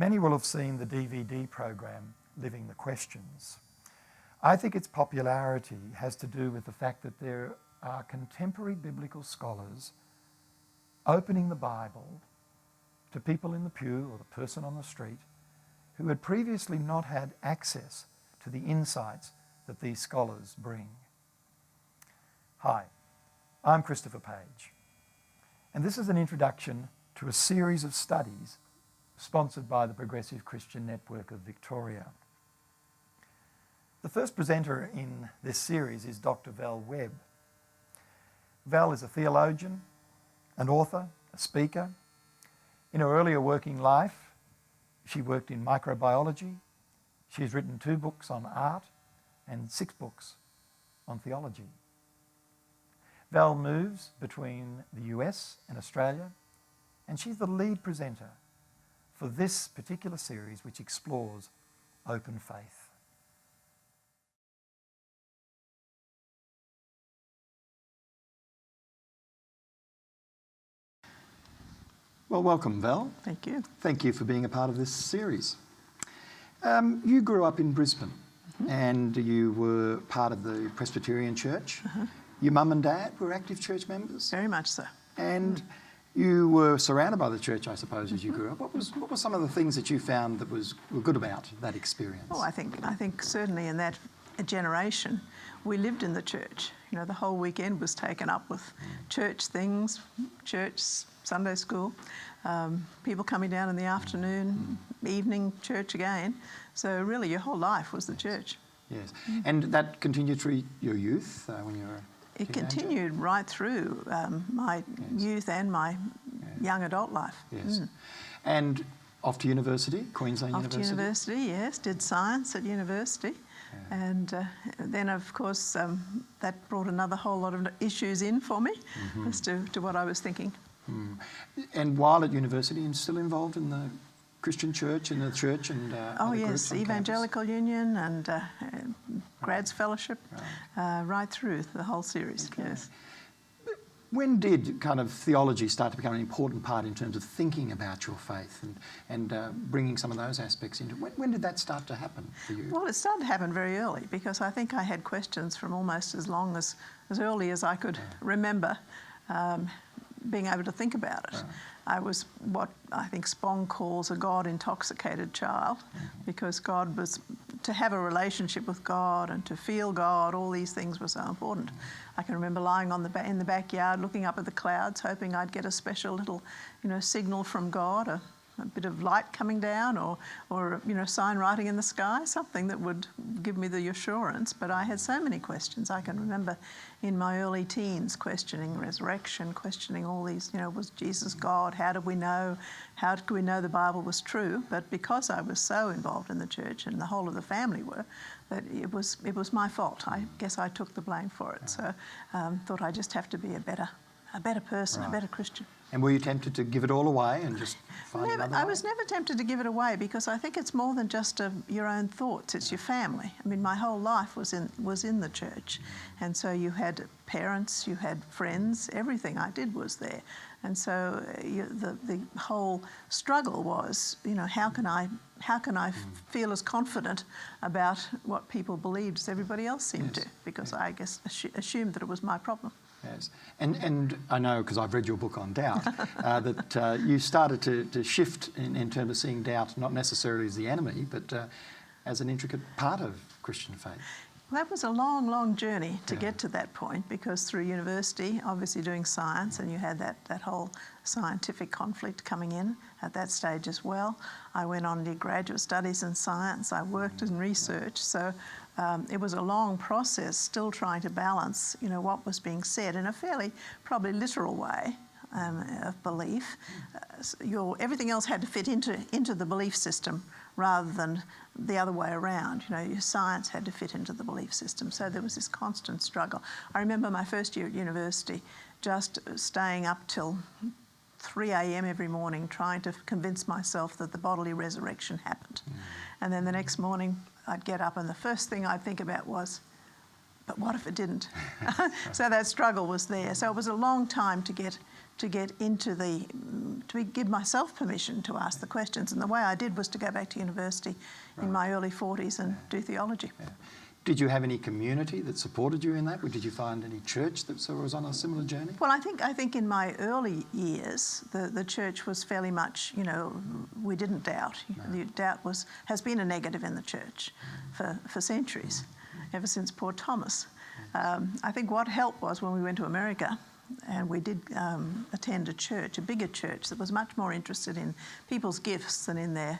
Many will have seen the DVD program, Living the Questions. I think its popularity has to do with the fact that there are contemporary biblical scholars opening the Bible to people in the pew or the person on the street who had previously not had access to the insights that these scholars bring. Hi, I'm Christopher Page, and this is an introduction to a series of studies sponsored by the Progressive Christian Network of Victoria. The first presenter in this series is Dr. Val Webb. Val is a theologian, an author, a speaker. In her earlier working life, she worked in microbiology. She has written 2 books on art and 6 books on theology. Val moves between the US and Australia, and she's the lead presenter for this particular series which explores open faith. Well, welcome, Val. Thank you. Thank you for being a part of this series. You grew up in Brisbane, and you were part of the Presbyterian Church. Your mum and dad were active church members? Very much so. And you were surrounded by the church, I suppose, as you grew up. What were some of the things that you found that were good about that experience? Well, I think certainly in that generation, we lived in the church. You know, the whole weekend was taken up with church things, church, Sunday school, people coming down in the afternoon, evening, church again. So really your whole life was the church. Yes. And that continued through your youth when you were a It teenager? continued right through my youth and my young adult life. Yes. And off to university, Queensland Off to university, yes. Did science at university. And then, of course, that brought another whole lot of issues in for me as to what I was thinking. And while at university, you're still involved in the Christian church, in the church and oh other yes, groups on Evangelical campus? Union and Grads Fellowship, right through the whole series, yes. When did kind of theology start to become an important part in terms of thinking about your faith and bringing some of those aspects into it? When did that start to happen for you? Well, it started to happen very early because I think I had questions from almost as early as I could remember being able to think about it. I was what I think Spong calls a God-intoxicated child because God was, to have a relationship with God and to feel God, all these things were so important. I can remember lying in the backyard looking up at the clouds hoping I'd get a special little, signal from God, a bit of light coming down or sign writing in the sky, something that would give me the assurance. But I had so many questions. I can remember in my early teens questioning resurrection, questioning all these, was Jesus God? How did we know? How could we know the Bible was true? But because I was so involved in the church and the whole of the family were, that it was my fault. I guess I took the blame for it. So thought I just have to be a better person, a better Christian. And were you tempted to give it all away and just find another way? I was never tempted to give it away because I think it's more than just your own thoughts. It's your family. I mean, my whole life was in the church, and so you had parents, you had friends. Everything I did was there, and so the whole struggle was, how can I feel as confident about what people believed as everybody else seemed to? Because I guess assumed that it was my problem. Yes, and I know because I've read your book on doubt that you started to shift in terms of seeing doubt not necessarily as the enemy, but as an intricate part of Christian faith. Well, that was a long, long journey to get to that point because through university, obviously doing science, and you had that whole scientific conflict coming in at that stage as well. I went on and did graduate studies in science. I worked in research, so it was a long process still trying to balance, what was being said in a fairly probably literal way of belief. Everything else had to fit into the belief system rather than the other way around. Your science had to fit into the belief system. So there was this constant struggle. I remember my first year at university just staying up till 3 a.m. every morning trying to convince myself that the bodily resurrection happened. And then the next morning I'd get up and the first thing I'd think about was, but what if it didn't? So that struggle was there. So it was a long time to get to get into give myself permission to ask the questions. And the way I did was to go back to university in my early 40s and do theology. Yeah. Did you have any community that supported you in that? Or did you find any church that was on a similar journey? Well, I think in my early years, the church was fairly much, we didn't doubt. No. The doubt has been a negative in the church for centuries, ever since poor Thomas. I think what helped was when we went to America, and we did attend a bigger church that was much more interested in people's gifts than in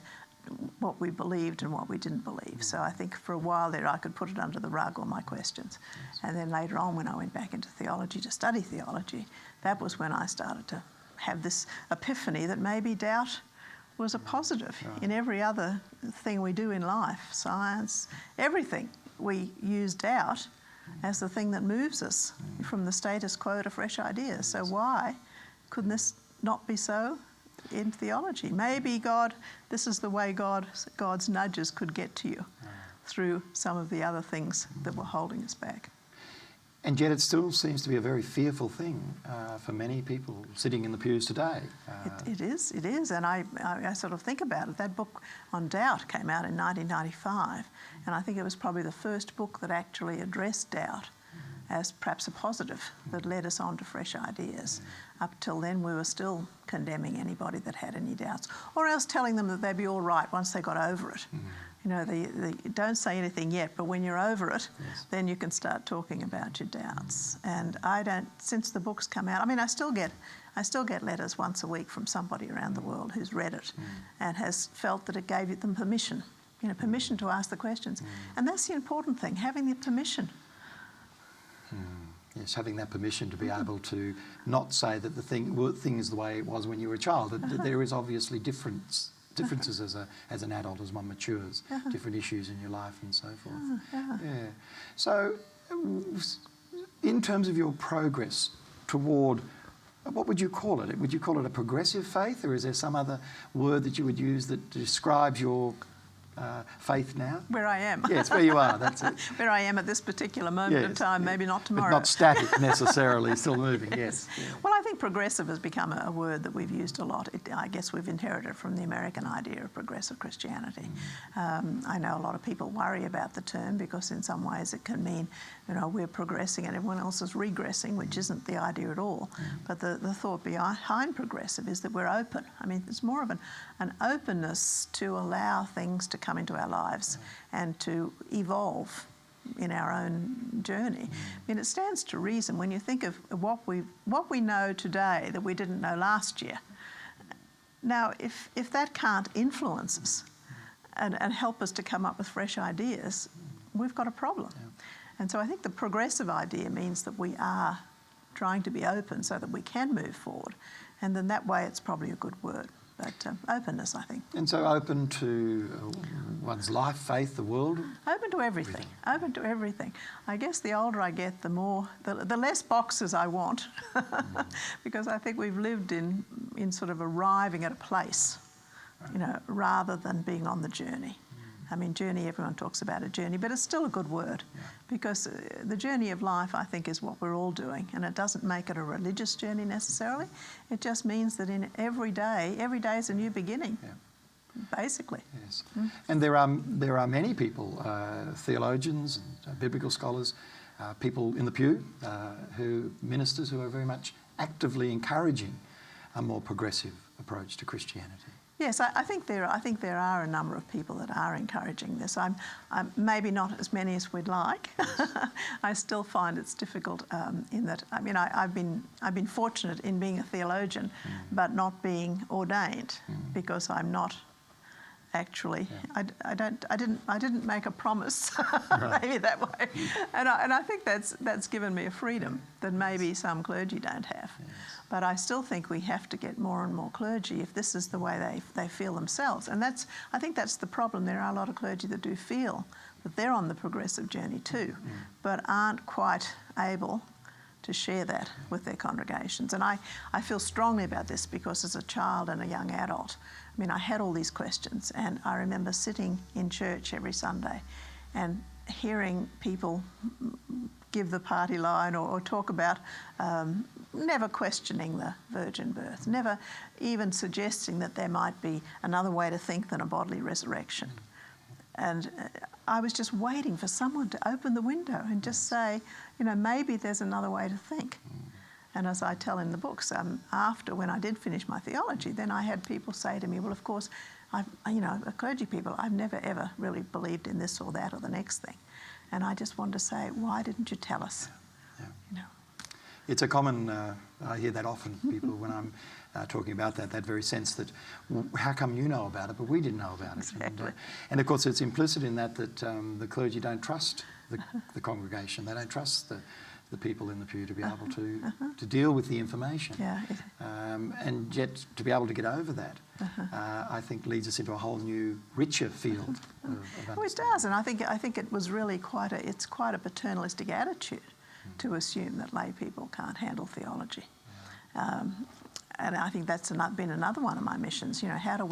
what we believed and what we didn't believe. So I think for a while there I could put it under the rug, all my questions. Yes. And then later on, when I went back into theology to study theology, that was when I started to have this epiphany that maybe doubt was a positive. Right. In every other thing we do in life, science, everything, we use doubt as the thing that moves us from the status quo to fresh ideas. So why couldn't this not be so in theology? Maybe this is the way God's nudges could get to you through some of the other things that were holding us back. And yet it still seems to be a very fearful thing for many people sitting in the pews today. It is, and I sort of think about it. That book on doubt came out in 1995, and I think it was probably the first book that actually addressed doubt as perhaps a positive that led us on to fresh ideas. Up till then, we were still condemning anybody that had any doubts, or else telling them that they'd be all right once they got over it. Don't say anything yet, but when you're over it, yes, then you can start talking about your doubts. And since the book's come out, I still get letters once a week from somebody around the world who's read it and has felt that it gave them permission, permission to ask the questions. And that's the important thing, having the permission. Yes, having that permission to be able to not say that the thing is the way it was when you were a child. There is obviously differences as an adult, as one matures, different issues in your life and so forth. Yeah. So, in terms of your progress toward, what would you call it? Would you call it a progressive faith, or is there some other word that you would use that describes your faith now? Where I am. Yes, where you are, that's it. Where I am at this particular moment of time, maybe not tomorrow. But not static necessarily, still moving, yes. Yeah. Well, I think progressive has become a word that we've used a lot. I guess we've inherited from the American idea of progressive Christianity. I know a lot of people worry about the term because in some ways it can mean, we're progressing and everyone else is regressing, which isn't the idea at all. But the thought behind progressive is that we're open. It's more of an openness to allow things to come into our lives and to evolve in our own journey. It stands to reason when you think of what we know today that we didn't know last year. Now, if that can't influence us and help us to come up with fresh ideas, we've got a problem. And so I think the progressive idea means that we are trying to be open so that we can move forward. And then that way it's probably a good word. But openness, I think. And so open to one's life, faith, the world? Open to everything. Open to everything. I guess the older I get, the less boxes I want. Because I think we've lived in sort of arriving at a place, rather than being on the journey. Journey, everyone talks about a journey, but it's still a good word because the journey of life, I think, is what we're all doing, and it doesn't make it a religious journey necessarily. It just means that in every day is a new beginning, basically. Yes. And there are many people, theologians and biblical scholars, people in the pew, ministers who are very much actively encouraging a more progressive approach to Christianity. Yes, I think there are a number of people that are encouraging this. I'm maybe not as many as we'd like. I still find it's difficult in that. I've been fortunate in being a theologian, but not being ordained because I'm not. Actually, I didn't make a promise, maybe that way, and I think that's given me a freedom that maybe some clergy don't have. Yes. But I still think we have to get more and more clergy if this is the way they feel themselves, and I think that's the problem. There are a lot of clergy that do feel that they're on the progressive journey too, but aren't quite able to share that with their congregations. And I feel strongly about this because as a child and a young adult, I had all these questions, and I remember sitting in church every Sunday and hearing people give the party line or talk about never questioning the virgin birth, never even suggesting that there might be another way to think than a bodily resurrection. And I was just waiting for someone to open the window and just say, you know, maybe there's another way to think. And as I tell in the books, after when I did finish my theology, then I had people say to me, well, of course, clergy people, I've never ever really believed in this or that or the next thing. And I just wanted to say, why didn't you tell us? Yeah. You know. It's a common, I hear that often, people, when I'm talking about that very sense that, how come you know about it, but we didn't know about it? Exactly. And of course, it's implicit in that the clergy don't trust the congregation. They don't trust the people in the pew to be able to deal with the information. Yeah. And yet, to be able to get over that, I think leads us into a whole new, richer field of understanding. Well, it does, and I think it was really quite a paternalistic attitude to assume that lay people can't handle theology. And I think that's been another one of my missions. You know, how do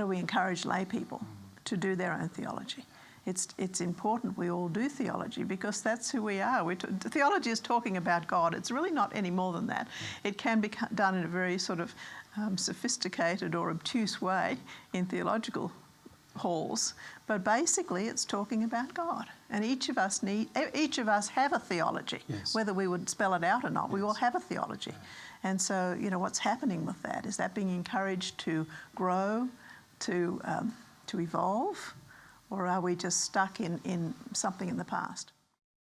we encourage lay people to do their own theology? It's important we all do theology because that's who we are. Theology is talking about God. It's really not any more than that. It can be done in a very sort of sophisticated or obtuse way in theological halls, but basically it's talking about God. And each of us have a theology, yes. Whether we would spell it out or not. Yes. We all have a theology. Yeah. And so, you know, what's happening with that? Is that being encouraged to grow, to evolve? Or are we just stuck in something in the past?